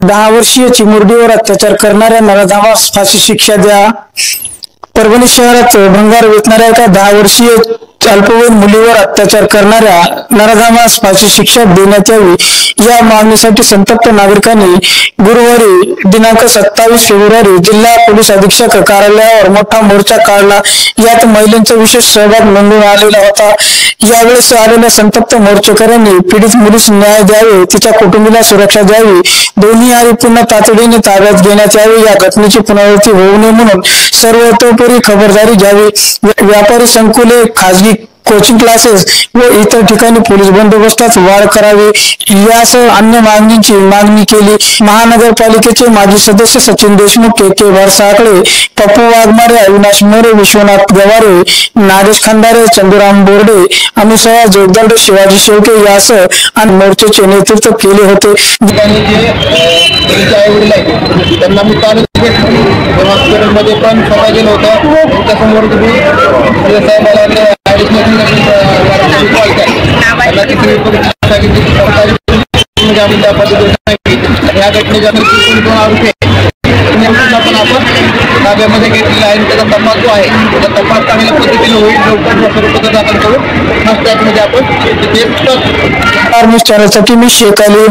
10 वर्षीय चिमुरडीवर अत्याचार करणाऱ्या नराधमास फाशी शिक्षा द्या। परभणी शहरात भंगार विकणाऱ्या एका 10 वर्षीय अल्पवयीन मुलीवर अत्याचार करणाऱ्या नराधमास फाशी शिक्षा देण्यात यावी या मागणीसाठी संतप्त नागरिकांनी गुरुवारी दिनांक 27 फेब्रुवारी जिल्हा पोलीस अधीक्षक कार्यालयावर मोठा मोर्चा काढला। यात महिलांचा विशेष सहभाग नोंदवून आलेला होता। यावेळेस आलेल्या संतप्त मोर्चेकऱ्यांनी पीडित मुलीस न्याय द्यावे, तिच्या कुटुंबीला सुरक्षा द्यावी, दोन्ही आरोपींना तातडीने ताब्यात घेण्यात यावे, या घटनेची पुनरावृत्ती होऊ नये म्हणून सर्वतोपरी खबरदारी घ्यावी, व्यापारी संकुले, खाजगी कोचिंग क्लासेस व इतर ठिकाणी पोलीस बंदोबस्तात वाढ करावी यासह अन्य मागणींची मागणी केली। महानगरपालिकेचे माजी सदस्य सचिन देशमुख, के भरसाकडे, पप्पू वाघमारे, अविनाश मोरे, विश्वनाथ गवारे, नागेश खंदारे, चंदुराम बोर्डे, अनुसया जोगदंड, शिवाजी शेवके यासह आणि मोर्चाचे नेतृत्व केले होते। त्यांना मी काल हॉस्पिटलमध्ये पण सभा गेलो होतो। त्याच्यासमोर या घटनेच्या दोन आरोपी पण आपण ताब्यामध्ये घेतलेला आहे। त्याचा तपास जो आहे त्याचा तपास चांगल्या पद्धतीने होईल। लवकर दाखल करून आपण चॅनलसाठी मी शेख अली।